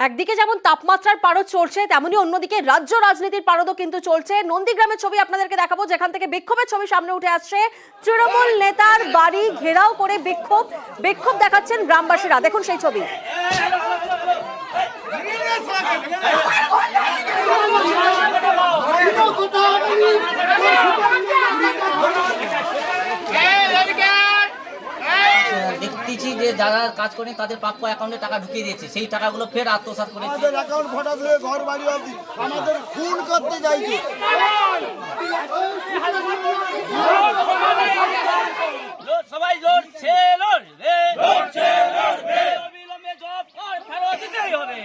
একদিকে যেমন তাপমাত্রার পারদ চলছে, তেমনি অন্যদিকে রাজ্য রাজনীতির পারদও কিন্তু চলছে। নন্দীগ্রামের ছবি আপনাদেরকে দেখাবো, যেখান থেকে বিক্ষোভের ছবি সামনে উঠে আসছে। তৃণমূল নেতার বাড়ি ঘেরাও করে বিক্ষোভ দেখাচ্ছেন গ্রামবাসীরা। দেখুন সেই ছবি। দেখতেছি যে যারা কাজ করেন তাদের প্রাপ্য অ্যাকাউন্টে টাকা ঢুকিয়ে দিয়েছে, সেই টাকাগুলো ফের আত্মসাৎ করেছে। আমাদের অ্যাকাউন্ট ফাটা দিয়ে ঘর বাড়ি অবধি আমাদের খুন করতে চাইছে। সবাই লড়ছে, লড়বে, লড়ছে, লড়বে। অবিলম্বে জব কার্ড ফেরত দিতেই হবে,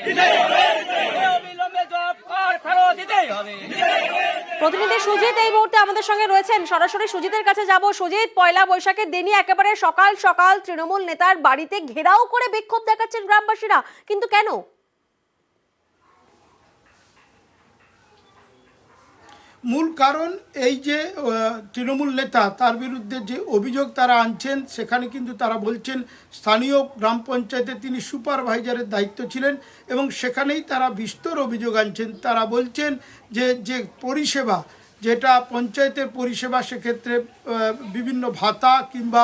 অবিলম্বে জব কার্ড ফেরত দিতেই হবে। প্রতিনিধি সুজিত এই মুহূর্তে আমাদের সঙ্গে রয়েছেন, সরাসরি সুজিতের কাছে যাব। সুজিত, পয়লা বৈশাখের দিনই একেবারে সকাল সকাল তৃণমূল নেতার বাড়িতে ঘেরাও করে বিক্ষোভ দেখাচ্ছেন গ্রামবাসীরা, কিন্তু কেন? মূল কারণ এই যে তৃণমূল নেতা, তার বিরুদ্ধে যে অভিযোগ তারা আনছেন, সেখানে কিন্তু তারা বলছেন স্থানীয় গ্রাম পঞ্চায়েতে তিনি সুপারভাইজারের দায়িত্ব ছিলেন এবং সেখানেই তারা বিস্তর অভিযোগ আনছেন। তারা বলছেন যে পরিষেবা, যেটা পঞ্চায়েতের পরিষেবা, সেক্ষেত্রে বিভিন্ন ভাতা কিংবা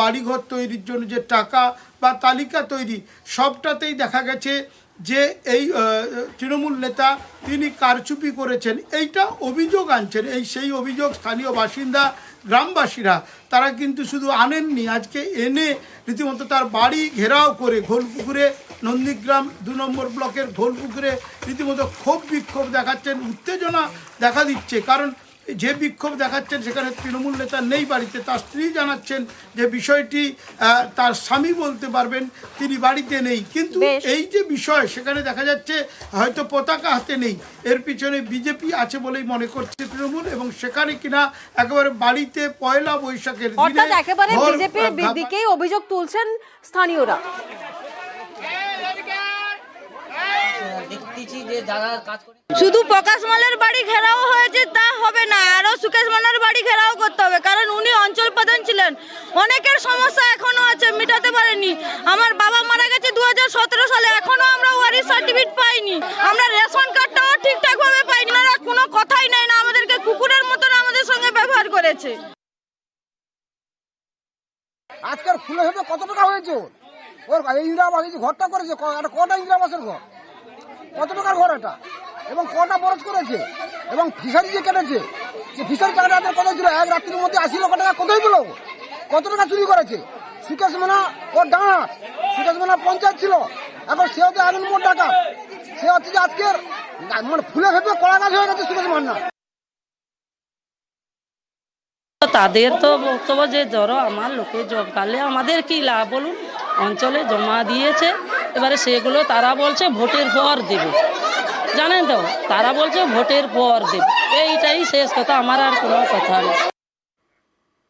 বাড়িঘর তৈরির জন্য যে টাকা বা তালিকা তৈরি, সবটাতেই দেখা গেছে যে এই তৃণমূল নেতা তিনি কারচুপি করেছেন, এইটা অভিযোগ আনছেন। সেই অভিযোগ স্থানীয় বাসিন্দা, গ্রামবাসীরা তারা কিন্তু শুধু আনেননি, আজকে এনে রীতিমতো তার বাড়ি ঘেরাও করে ঘোলপুকুরে, নন্দীগ্রাম 2 নম্বর ব্লকের ঘোলপুকুরে রীতিমতো ক্ষোভ বিক্ষোভ দেখাচ্ছেন, উত্তেজনা দেখা দিচ্ছে। কারণ যে বিক্ষোভ দেখাচ্ছেন সেখানে তৃণমূল নেতা নেই বাড়িতে, তার স্ত্রী জানাচ্ছেন যে বিষয়টি তার স্বামী বলতে পারবেন, তিনি বাড়িতে নেই। কিন্তু এই যে বিষয়, সেখানে দেখা যাচ্ছে হয়তো পতাকা হাতে নেই, এর পিছনে বিজেপি আছে বলেই মনে করছে তৃণমূল, এবং সেখানে কিনা একেবারে বাড়িতে পয়লা বৈশাখের অর্থাৎ একেবারে বিজেপির দিকেই অভিযোগ তুলছেন স্থানীয়রা। দেখতেছি যে যারা কাজ করেন, শুধু প্রকাশ মালের বাড়ি ঘেরাও হয়েছে তা হবে না, আরো সুকেশ মালের বাড়ি ঘেরাও করতে হবে, কারণ উনি অঞ্চল প্রধান ছিলেন। অনেকের সমস্যা এখনো আছে, মিটাতে পারেনি। আমার বাবা মারা গেছে 2017 সালে, এখনো আমরা ওয়ারিশ সার্টিফিকেট পাইনি, আমরা রেশন কার্ডটাও ঠিকঠাক ভাবে পাইনি। না, কোনো কথাই নাই না, আমাদেরকে কুকুরের মতন আমাদের সঙ্গে ব্যবহার করেছে। আজকের ফুলে হেঁটে কত টাকা হয়েছে ওর ইন্দিরা আবাস ঘরটা করেছে, কটা ইন্দিরা আবাসের ঘর, কত টাকার ঘর এটা, এবং কটা বরজ করেছে, এবং ফিশারি যে কেটেছে, সে ফিশারি টাকাটা কত ছিল, এক রাত্রির মধ্যে 80 লক্ষ টাকা কোথায় দিল, কত টাকা চুরি করেছে। সুকেশ মানা ওর ডাঙা, সুকেশ মানা পঞ্চায়েত ছিল, এখন সে হচ্ছে 1 নম্বর টাকা, সে হচ্ছে যে আজকের মানে ফুলে ফেপে কলা গাছ হয়ে গেছে সুকেশ মান্না। তাদের তো বক্তব্য যে ধরো আমার লোকে জব কার্ডে আমাদের কি লাভ বলুন, অঞ্চলে জমা দিয়েছে, এবারে সেগুলো তারা বলছে ভোটের পর দেবে, জানেন তো, তারা বলছে ভোটের পর দেবে, এইটাই শেষ কথা, আমার আর কোনো কথা নেই।